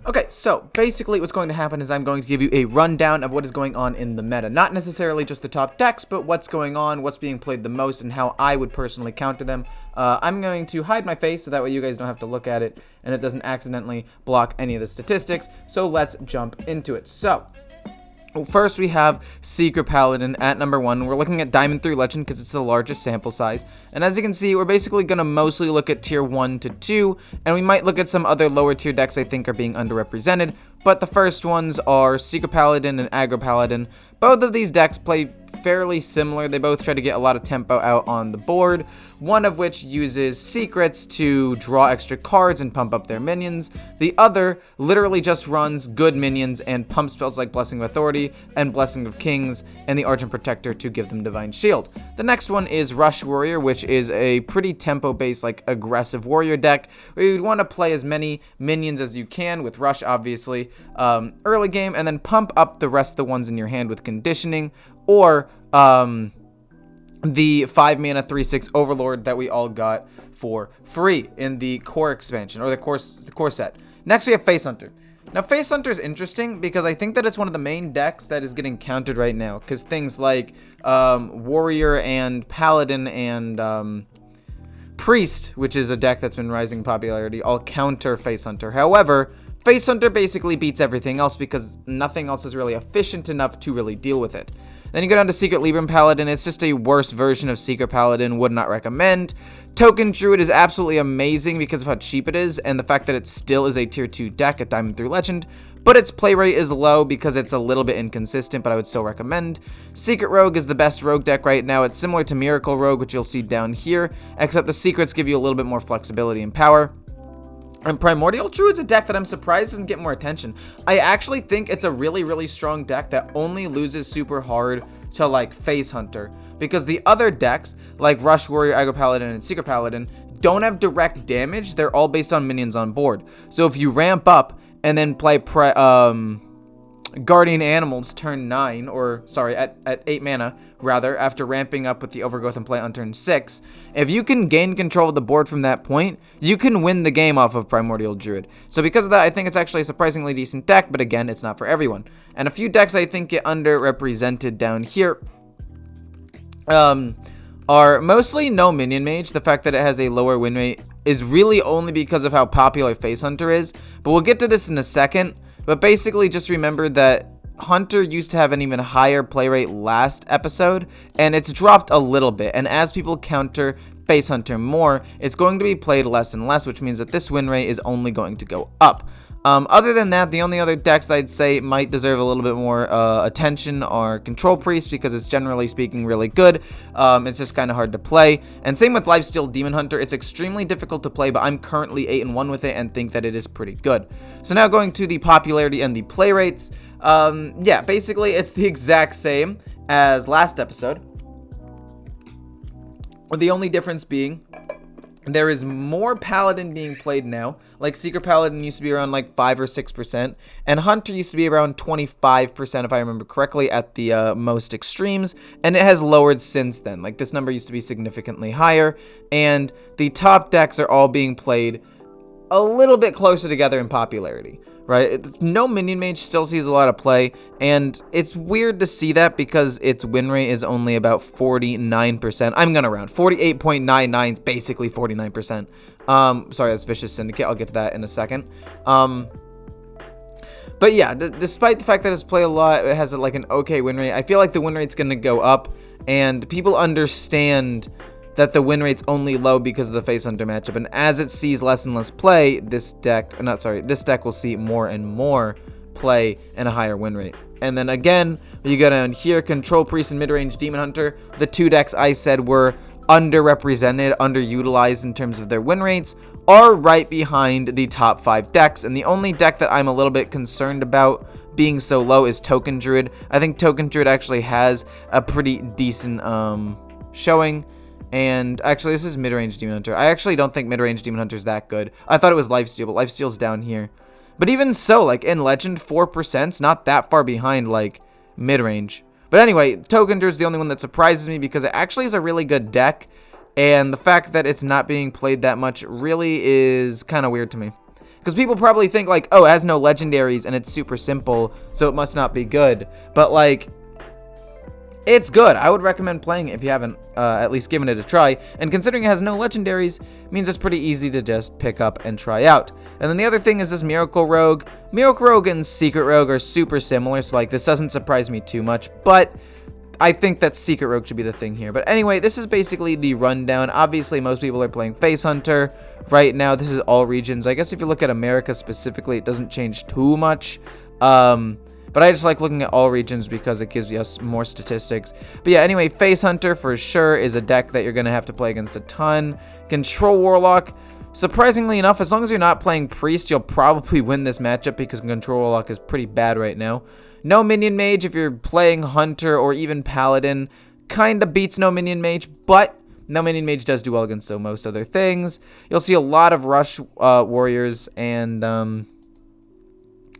Okay, so basically what's going to happen is I'm going to give you a rundown of what is going on in the meta. Not necessarily just the top decks, but what's going on, what's being played the most, and how I would personally counter them. I'm going to hide my face so that way you guys don't have to look at it, and it doesn't accidentally block any of the statistics. So let's jump into it. So first, we have Secret Paladin at number 1. We're looking at Diamond through Legend because it's the largest sample size. And as you can see, we're basically going to mostly look at tier 1 to 2. And we might look at some other lower tier decks I think are being underrepresented. But the first ones are Secret Paladin and Aggro Paladin. Both of these decks play fairly similar. They both try to get a lot of tempo out on the board. One of which uses secrets to draw extra cards and pump up their minions. The other literally just runs good minions and pump spells like Blessing of Authority and Blessing of Kings and the Argent Protector to give them Divine Shield. The next one is Rush Warrior, which is a pretty tempo-based, like aggressive warrior deck where you'd want to play as many minions as you can with Rush, obviously, early game, and then pump up the rest of the ones in your hand with Conditioning or the 5-mana 3/6 Overlord that we all got for free in the core expansion, or the core set. Next, we have Face Hunter. Now, Face Hunter is interesting because I think that it's one of the main decks that is getting countered right now, because things like Warrior and Paladin and Priest, which is a deck that's been rising in popularity, all counter Face Hunter. However, Face Hunter basically beats everything else because nothing else is really efficient enough to really deal with it. Then you go down to Secret Libram Paladin. It's just a worse version of Secret Paladin. Would not recommend. Token Druid is absolutely amazing because of how cheap it is and the fact that it still is a tier 2 deck at Diamond through Legend, but its play rate is low because it's a little bit inconsistent, but I would still recommend. Secret Rogue is the best rogue deck right now. It's similar to Miracle Rogue, which you'll see down here, except the secrets give you a little bit more flexibility and power. And Primordial Druid's a deck that I'm surprised doesn't get more attention. I actually think it's a really, really strong deck that only loses super hard to, like, Face Hunter. Because the other decks, like Rush Warrior, Aggro Paladin, and Secret Paladin, don't have direct damage. They're all based on minions on board. So if you ramp up and then play Guardian Animals turn 9, or sorry, at 8 mana, rather, after ramping up with the Overgrowth and play on turn 6, if you can gain control of the board from that point, you can win the game off of Primordial Druid. So because of that, I think it's actually a surprisingly decent deck, but again, it's not for everyone. And a few decks I think get underrepresented down here are mostly no Minion Mage. The fact that it has a lower win rate is really only because of how popular Face Hunter is, but we'll get to this in a second. But basically, just remember that Hunter used to have an even higher play rate last episode, and it's dropped a little bit. And as people counter Face Hunter more, it's going to be played less and less, which means that this win rate is only going to go up. Other than that, the only other decks that I'd say might deserve a little bit more attention are Control Priest, because it's generally speaking really good. It's just kind of hard to play. And same with Lifesteal Demon Hunter. It's extremely difficult to play, but I'm currently 8-1 with it and think that it is pretty good. So now going to the popularity and the play rates. Yeah, basically it's the exact same as last episode. The only difference being there is more Paladin being played now. Like Secret Paladin used to be around like 5 or 6%, and Hunter used to be around 25% if I remember correctly at the most extremes, and it has lowered since then. Like this number used to be significantly higher, and the top decks are all being played a little bit closer together in popularity, right? No Minion Mage still sees a lot of play, and it's weird to see that because its win rate is only about 49%. I'm gonna round. 48.99 is basically 49%. Sorry, that's Vicious Syndicate. I'll get to that in a second. But yeah, despite the fact that it's played a lot, it has like an okay win rate. I feel like the win rate's gonna go up, and people understand that the win rate's only low because of the Face Hunter matchup, and as it sees less and less play, this deck will see more and more play and a higher win rate. And then again, you go down here, Control Priest and Midrange Demon Hunter, the two decks I said were underrepresented, underutilized in terms of their win rates, are right behind the top 5 decks, and the only deck that I'm a little bit concerned about being so low is Token Druid. I think Token Druid actually has a pretty decent showing. And actually, this is Midrange Demon Hunter. I actually don't think Midrange Demon Hunter is that good. I thought it was Lifesteal, but Lifesteal's down here. But even so, like in Legend, 4%'s not that far behind like Midrange. But anyway, Token Druid is the only one that surprises me because it actually is a really good deck. And the fact that it's not being played that much really is kind of weird to me. Because people probably think like, oh, it has no legendaries and it's super simple, so it must not be good. But like, it's good. I would recommend playing it if you haven't at least given it a try. And considering it has no legendaries, means it's pretty easy to just pick up and try out. And then the other thing is this Miracle Rogue. Miracle Rogue and Secret Rogue are super similar, so like this doesn't surprise me too much. But I think that Secret Rogue should be the thing here. But anyway, this is basically the rundown. Obviously, most people are playing Face Hunter right now. This is all regions. I guess if you look at America specifically, it doesn't change too much. But I just like looking at all regions because it gives us more statistics. But yeah, anyway, Face Hunter for sure is a deck that you're going to have to play against a ton. Control Warlock, surprisingly enough, as long as you're not playing Priest, you'll probably win this matchup because Control Warlock is pretty bad right now. No Minion Mage if you're playing Hunter or even Paladin. Kind of beats no Minion Mage, but no Minion Mage does do well against most other things. You'll see a lot of Rush Warriors and...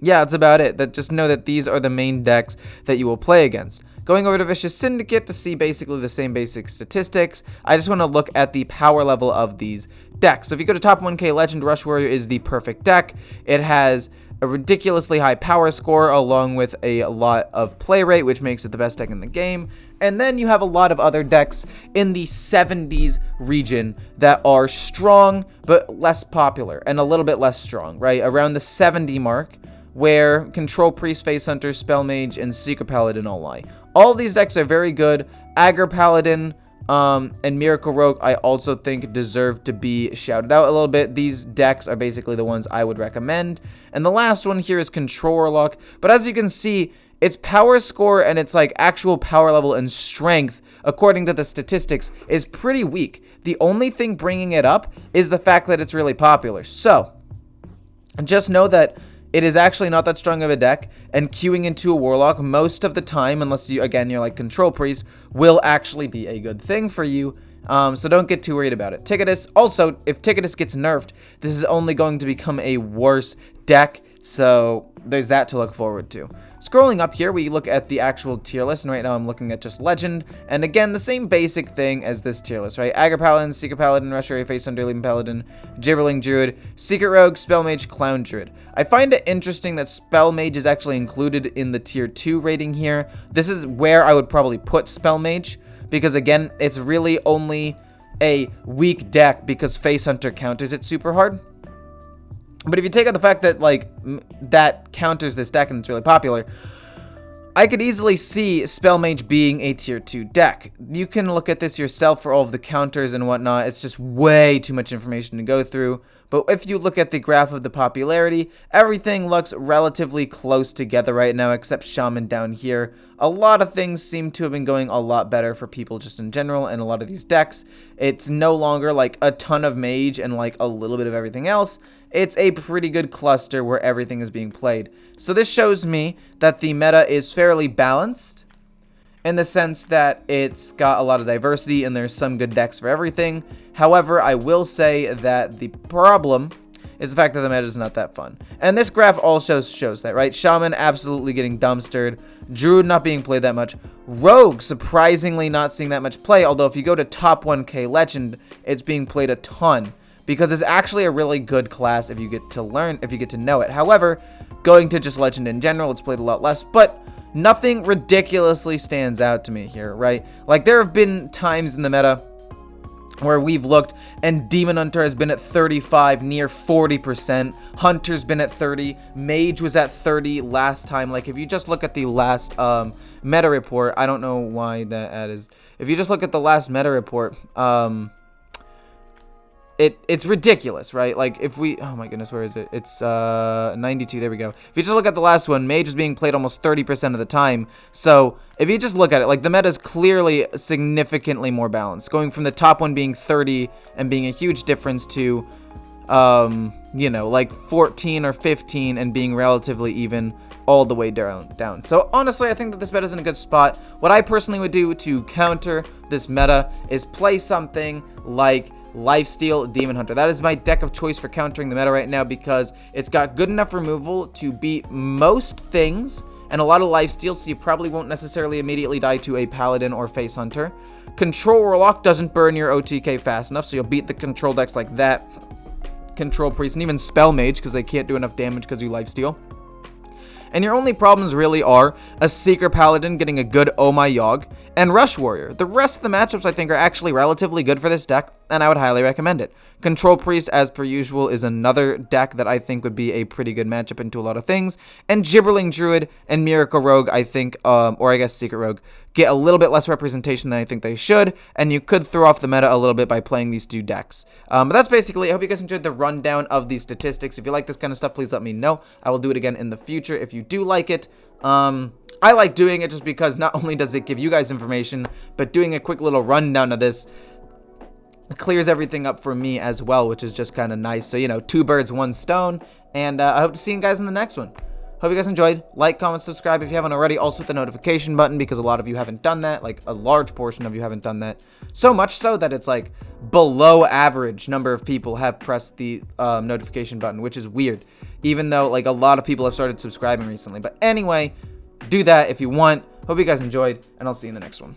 yeah, that's about it. Just know that these are the main decks that you will play against. Going over to Vicious Syndicate to see basically the same basic statistics, I just want to look at the power level of these decks. So if you go to top 1k Legend, Rush Warrior is the perfect deck. It has a ridiculously high power score along with a lot of play rate, which makes it the best deck in the game. And then you have a lot of other decks in the 70s region that are strong but less popular and a little bit less strong, right? Around the 70 mark, where Control Priest, Face Hunter, Spell Mage, and Secret Paladin all lie. All of these decks are very good. Aggro Paladin and Miracle Rogue I also think deserve to be shouted out a little bit. These decks are basically the ones I would recommend. And the last one here is Control Warlock. But as you can see, its power score and its like actual power level and strength, according to the statistics, is pretty weak. The only thing bringing it up is the fact that it's really popular. So, just know that it is actually not that strong of a deck, and queuing into a Warlock most of the time, unless you, again, you're like Control Priest, will actually be a good thing for you. So don't get too worried about it. Ticketus, also, if Ticketus gets nerfed, this is only going to become a worse deck, so there's that to look forward to. Scrolling up here, we look at the actual tier list, and right now I'm looking at just Legend, and again, the same basic thing as this tier list, right? Aggro Paladin, Secret Paladin, Rush Warrior, Face Hunter, Leaping Paladin, Gibberling Druid, Secret Rogue, Spell Mage, Clown Druid. I find it interesting that Spell Mage is actually included in the tier 2 rating here. This is where I would probably put Spell Mage, because again, it's really only a weak deck because Face Hunter counters it super hard. But if you take out the fact that, like, that counters this deck and it's really popular, I could easily see Spell Mage being a tier 2 deck. You can look at this yourself for all of the counters and whatnot. It's just way too much information to go through. But if you look at the graph of the popularity, everything looks relatively close together right now except Shaman down here. A lot of things seem to have been going a lot better for people just in general and a lot of these decks. It's no longer like a ton of Mage and like a little bit of everything else. It's a pretty good cluster where everything is being played. So this shows me that the meta is fairly balanced in the sense that it's got a lot of diversity and there's some good decks for everything. However, I will say that the problem is the fact that the meta is not that fun. And this graph also shows that, right? Shaman absolutely getting dumpstered. Druid not being played that much. Rogue surprisingly not seeing that much play, although if you go to top 1k Legend, it's being played a ton. Because it's actually a really good class if you get to know it. However, going to just Legend in general, it's played a lot less, but nothing ridiculously stands out to me here, right? Like, there have been times in the meta where we've looked and Demon Hunter has been at 35, near 40%. Hunter's been at 30. Mage was at 30 last time. Like, if you just look at the last meta report, I don't know why that ad is. If you just look at the last meta report, it's ridiculous, right? Like, if we, oh my goodness, where is it? It's 92, there we go. If you just look at the last one, Mage was being played almost 30% of the time. So if you just look at it, like, the meta is clearly significantly more balanced, going from the top one being 30 and being a huge difference to, you know, like 14 or 15 and being relatively even all the way down. So honestly, I think that this meta is in a good spot. What I personally would do to counter this meta is play something like Lifesteal Demon Hunter. That is my deck of choice for countering the meta right now because it's got good enough removal to beat most things and a lot of lifesteal, so you probably won't necessarily immediately die to a Paladin or Face Hunter. Control Warlock doesn't burn your OTK fast enough, so you'll beat the control decks like that. Control Priest, and even Spell Mage, because they can't do enough damage because you lifesteal. And your only problems really are a Seeker Paladin getting a good Oh My Yogg, and Rush Warrior. The rest of the matchups I think are actually relatively good for this deck, and I would highly recommend it. Control Priest, as per usual, is another deck that I think would be a pretty good matchup into a lot of things. And Gibberling Druid and Miracle Rogue, I think, or I guess Secret Rogue, get a little bit less representation than I think they should, and you could throw off the meta a little bit by playing these two decks. But that's basically it. I hope you guys enjoyed the rundown of these statistics. If you like this kind of stuff, please let me know. I will do it again in the future if you do like it. I like doing it just because not only does it give you guys information, but doing a quick little rundown of this clears everything up for me as well, which is just kind of nice. So, you know, 2 birds, 1 stone, and I hope to see you guys in the next one. Hope you guys enjoyed. Like, comment, subscribe if you haven't already. Also hit the notification button because a lot of you haven't done that. Like, a large portion of you haven't done that. So much so that it's like below average number of people have pressed the notification button, which is weird. Even though, like, a lot of people have started subscribing recently. But anyway, do that if you want. Hope you guys enjoyed, and I'll see you in the next one.